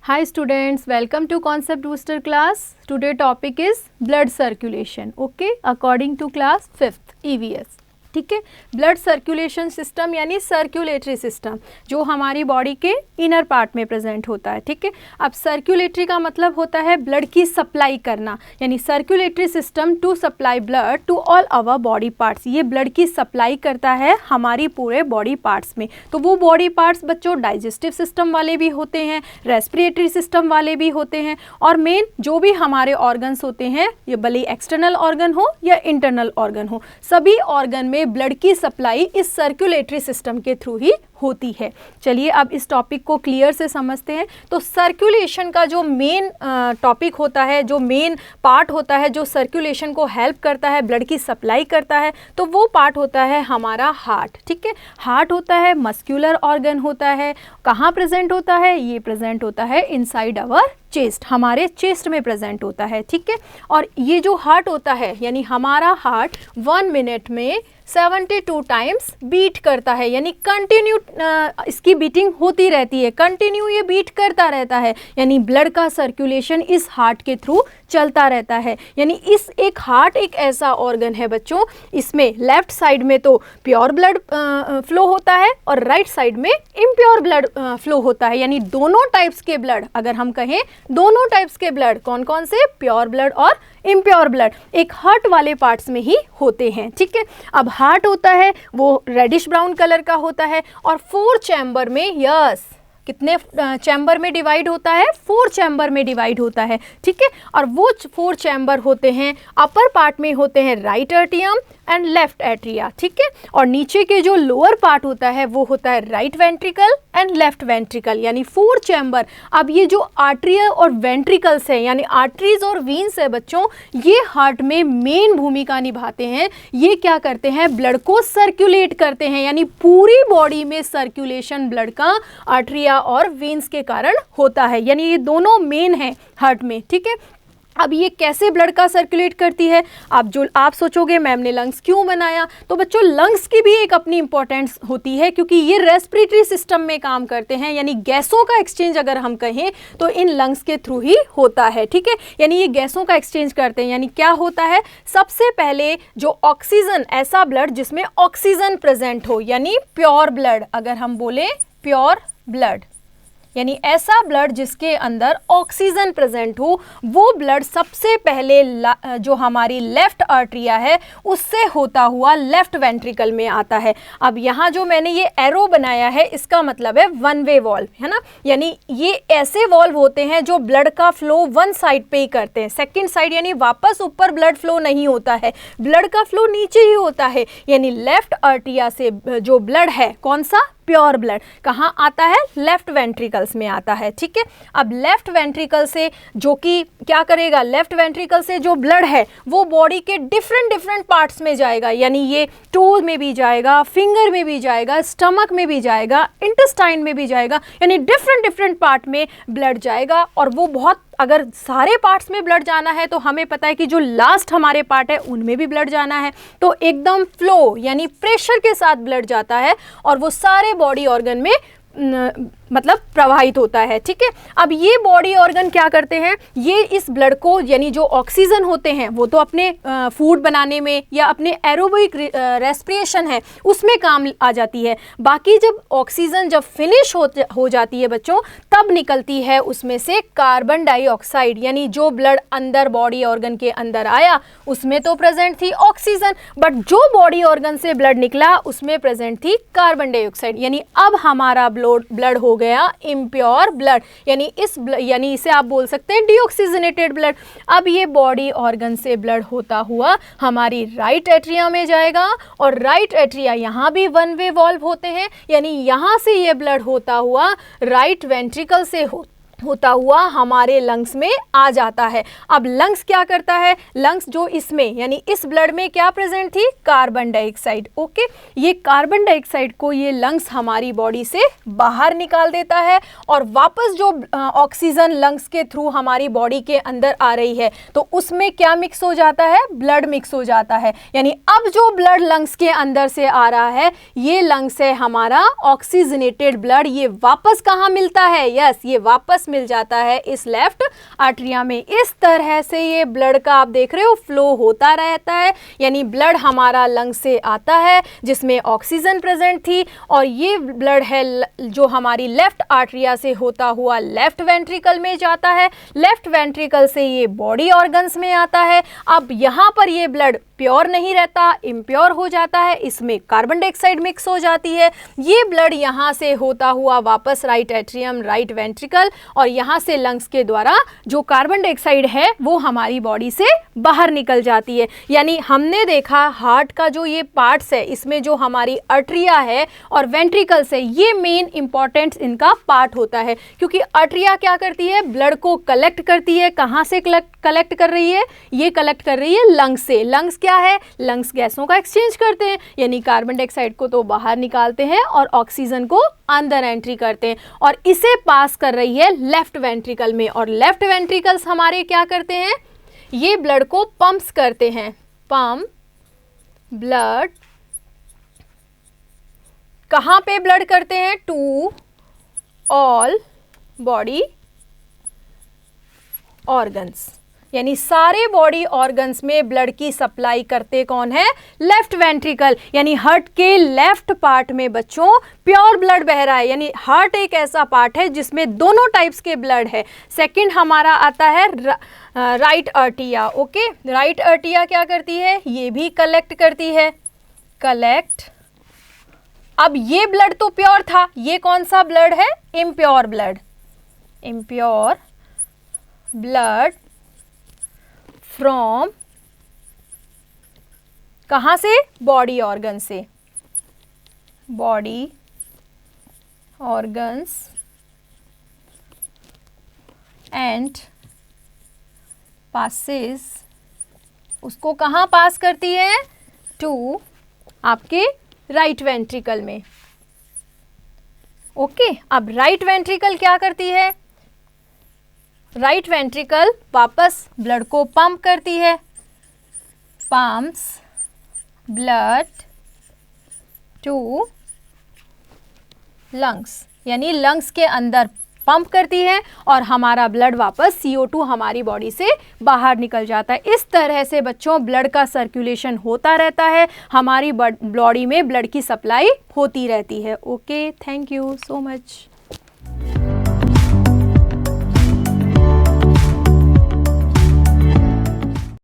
Hi students, welcome to Concept Booster class. Today topic is blood circulation. Okay, according to class 5th EVS. ठीक है, blood circulation system यानी circulatory system जो हमारी body के inner part में present होता है. ठीक है, अब सर्कुलेटरी का मतलब होता है ब्लड की सप्लाई करना, यानी circulatory system to supply blood to all our body parts. ये ब्लड की सप्लाई करता है हमारी पूरे बॉडी पार्ट्स में. तो वो बॉडी पार्ट्स बच्चों डाइजेस्टिव सिस्टम वाले भी होते हैं, रेस्पिरेटरी सिस्टम वाले भी होते हैं, और मेन जो भी हमारे ऑर्गन्स होते हैं, ये भले एक्सटर्नल ऑर्गन हो या इंटरनल ऑर्गन हो, सभी ऑर्गन में ब्लड की सप्लाई इस सर्कुलेटरी सिस्टम के थ्रू ही होती है. चलिए अब इस टॉपिक को क्लियर से समझते हैं. तो सर्कुलेशन का जो मेन टॉपिक होता है, जो मेन पार्ट होता है, जो सर्कुलेशन को हेल्प करता है, ब्लड की सप्लाई करता है, तो वो पार्ट होता है हमारा हार्ट. ठीक है, हार्ट होता है मस्क्यूलर ऑर्गन होता है. कहाँ प्रेजेंट होता है? ये प्रेजेंट होता है इनसाइड आवर चेस्ट, हमारे चेस्ट में प्रेजेंट होता है. ठीक है, और ये जो हार्ट होता है यानी हमारा हार्ट 1 मिनट में 72 टाइम्स बीट करता है, यानी कंटिन्यू इसकी बीटिंग होती रहती है, कंटिन्यू ये बीट करता रहता है, यानी ब्लड का सर्कुलेशन इस हार्ट के थ्रू चलता रहता है. यानी इस एक हार्ट एक ऐसा ऑर्गन है बच्चों, इसमें लेफ्ट साइड में तो प्योर ब्लड फ्लो होता है और राइट साइड में इम्प्योर ब्लड फ्लो होता है. यानी दोनों टाइप्स के ब्लड, अगर हम कहें दोनों टाइप्स के ब्लड, कौन कौन से? प्योर ब्लड और इम्प्योर ब्लड, एक हार्ट वाले पार्ट्स में ही होते हैं. ठीक है, अब हार्ट होता है वो रेडिश ब्राउन कलर का होता है और 4 चैम्बर में, यस, कितने चैम्बर में डिवाइड होता है? 4 चैम्बर में डिवाइड होता है. ठीक है, और वो 4 चैम्बर होते हैं, अपर पार्ट में होते हैं right atrium and left atria. ठीक है, और नीचे के जो लोअर पार्ट होता है वो होता है right ventricle and left ventricle, यानी 4 चैम्बर. अब ये जो आर्ट्रिया और वेंट्रिकल्स है यानी आर्टरीज और वीन्स है बच्चों, ये हार्ट में मेन भूमिका निभाते हैं. ये क्या करते हैं? ब्लड को सर्कुलेट करते हैं, यानी पूरी बॉडी में सर्कुलेशन ब्लड का आर्ट्रिया और वीन्स के कारण होता है. यानी ये दोनों मेन है हार्ट में. ठीक है, अब ये कैसे ब्लड का सर्कुलेट करती है? आप सोचोगे मैम ने लंग्स क्यों बनाया? तो बच्चों लंग्स की भी एक अपनी इंपॉर्टेंस होती है, क्योंकि ये रेस्पिरेटरी सिस्टम में काम करते हैं, यानी गैसों का एक्सचेंज अगर हम कहें तो इन लंग्स के थ्रू ही होता है. ठीक है, यानी ये गैसों का एक्सचेंज करते हैं. यानी क्या होता है? सबसे पहले जो ऑक्सीजन, ऐसा ब्लड जिसमें ऑक्सीजन प्रेजेंट हो, यानी प्योर ब्लड, अगर हम बोले प्योर ब्लड, यानी ऐसा ब्लड जिसके अंदर ऑक्सीजन प्रेजेंट हो, वो ब्लड सबसे पहले जो हमारी लेफ्ट आर्टरिया है उससे होता हुआ लेफ्ट वेंट्रिकल में आता है. अब यहाँ जो मैंने ये एरो बनाया है इसका मतलब है 1 वे वॉल्व, है ना, यानी ये ऐसे वॉल्व होते हैं जो ब्लड का फ्लो 1 साइड पे ही करते हैं, सेकेंड साइड यानी वापस ऊपर ब्लड फ्लो नहीं होता है, ब्लड का फ्लो नीचे ही होता है. यानी लेफ्ट आर्टरिया से जो ब्लड है, कौन सा? प्योर ब्लड, कहाँ आता है? लेफ्ट वेंट्रिकल्स में आता है. ठीक है, अब लेफ्ट वेंट्रिकल से जो कि क्या करेगा? लेफ्ट वेंट्रिकल से जो ब्लड है वो बॉडी के डिफरेंट पार्ट्स में जाएगा, यानी ये टो में भी जाएगा, फिंगर में भी जाएगा, स्टमक में भी जाएगा, इंटेस्टाइन में भी जाएगा, यानी डिफरेंट पार्ट में ब्लड जाएगा. और वो बहुत, अगर सारे पार्ट्स में ब्लड जाना है तो हमें पता है कि जो लास्ट हमारे पार्ट है उनमें भी ब्लड जाना है, तो एकदम फ्लो यानी प्रेशर के साथ ब्लड जाता है और वो सारे बॉडी ऑर्गन में मतलब प्रवाहित होता है. ठीक है, अब ये बॉडी ऑर्गन क्या करते हैं? ये इस ब्लड को, यानी जो ऑक्सीजन होते हैं वो तो अपने फूड बनाने में या अपने एरोबिक रेस्पिरेशन है उसमें काम आ जाती है. बाकी जब ऑक्सीजन जब फिनिश हो जाती है बच्चों, तब निकलती है उसमें से कार्बन डाइऑक्साइड, यानी जो ब्लड अंदर बॉडी ऑर्गन के अंदर आया उसमें तो प्रेजेंट थी ऑक्सीजन, बट जो बॉडी ऑर्गन से ब्लड निकला उसमें प्रेजेंट थी कार्बन डाइऑक्साइड. यानी अब हमारा ब्लड हो गया इम्प्योर ब्लड, यानी इसे आप बोल सकते हैं डीऑक्सीजनेटेड ब्लड. अब ये बॉडी ऑर्गन से ब्लड होता हुआ हमारी राइट एट्रिया में जाएगा, और राइट एट्रिया यहाँ भी 1 वे वॉल्व होते हैं, यानी यहाँ से ये ब्लड होता हुआ राइट वेंट्रिकल से होता हुआ हमारे लंग्स में आ जाता है. अब लंग्स क्या करता है? लंग्स जो इसमें यानी इस ब्लड में क्या प्रेजेंट थी? Carbon dioxide. ओके, ये कार्बन डाइऑक्साइड को ये लंग्स हमारी बॉडी से बाहर निकाल देता है और वापस जो ऑक्सीजन लंग्स के थ्रू हमारी बॉडी के अंदर आ रही है तो उसमें क्या मिक्स हो जाता है? ब्लड मिक्स हो जाता है. यानी अब जो ब्लड लंग्स के अंदर से आ रहा है ये लंग्स है हमारा ऑक्सीजनेटेड ब्लड. ये वापस कहाँ मिलता है? यस, ये वापस मिल जाता है इस लेफ्ट आर्टरिया में। इस तरह से ये ब्लड का आप देख रहे हो फ्लो होता रहता है, यानी ब्लड हमारा लंग से आता है जिसमें ऑक्सीजन प्रेजेंट थी, और ये ब्लड है जो हमारी लेफ्ट आर्टरिया से होता हुआ लेफ्ट वेंट्रिकल में जाता है, लेफ्ट वेंट्रिकल से ये बॉडी ऑर्गन्स में आता है। अब यहाँ पर ये ब्लड प्योर नहीं रहता, इम्प्योर हो जाता है, इसमें कार्बन डाइऑक्साइड मिक्स हो जाती है। ये ब्लड यहाँ से होता हुआ वापस राइट एट्रियम, राइट वेंट्रिकल, और यहाँ से लंग्स के द्वारा जो कार्बन डाइऑक्साइड है वो हमारी बॉडी से बाहर निकल जाती है। यानी हमने देखा हार्ट का जो ये पार्ट्स है, इसमें जो हमारी आर्टरिया है और वेंट्रिकल्स है, ये मेन इंपॉर्टेंट इनका पार्ट होता है, क्योंकि आर्टरिया क्या करती है, ब्लड को कलेक्ट करती है। कहाँ से कलेक्ट कर रही है, ये कलेक्ट कर रही है लंग्स से। लंग्स क्या है, लंग्स गैसों का एक्सचेंज करते हैं, यानी कार्बन डाइऑक्साइड को तो बाहर निकालते हैं और ऑक्सीजन को अंदर एंट्री करते हैं, और इसे पास कर रही है लेफ्ट वेंट्रिकल में। और लेफ्ट वेंट्रिकल्स हमारे क्या करते हैं, ये ब्लड को पंप्स करते हैं, पंप ब्लड। कहाँ पे ब्लड करते हैं, टू ऑल बॉडी ऑर्गन्स, यानी सारे बॉडी ऑर्गन्स में ब्लड की सप्लाई करते कौन है, लेफ्ट वेंट्रिकल। यानी हार्ट के लेफ्ट पार्ट में बच्चों प्योर ब्लड बह रहा है, यानी हार्ट एक ऐसा पार्ट है जिसमें दोनों टाइप्स के ब्लड है। सेकंड हमारा आता है राइट आर्टिया। ओके, राइट आर्टिया क्या करती है, ये भी कलेक्ट करती है, कलेक्ट। अब ये ब्लड तो प्योर था, ये कौन सा ब्लड है, impure blood, impure blood from, कहाँ से, बॉडी ऑर्गन से, बॉडी ऑर्गन्स, एंड पासेस, उसको कहाँ पास करती है, टू आपके राइट वेंट्रिकल में। ओके, अब राइट वेंट्रिकल क्या करती है, राइट वेंट्रिकल वापस ब्लड को पंप करती है, पंप्स ब्लड टू लंग्स, यानी लंग्स के अंदर पंप करती है और हमारा ब्लड वापस CO2 हमारी बॉडी से बाहर निकल जाता है। इस तरह से बच्चों ब्लड का सर्कुलेशन होता रहता है, हमारी बॉडी में ब्लड की सप्लाई होती रहती है। Okay, thank you so much.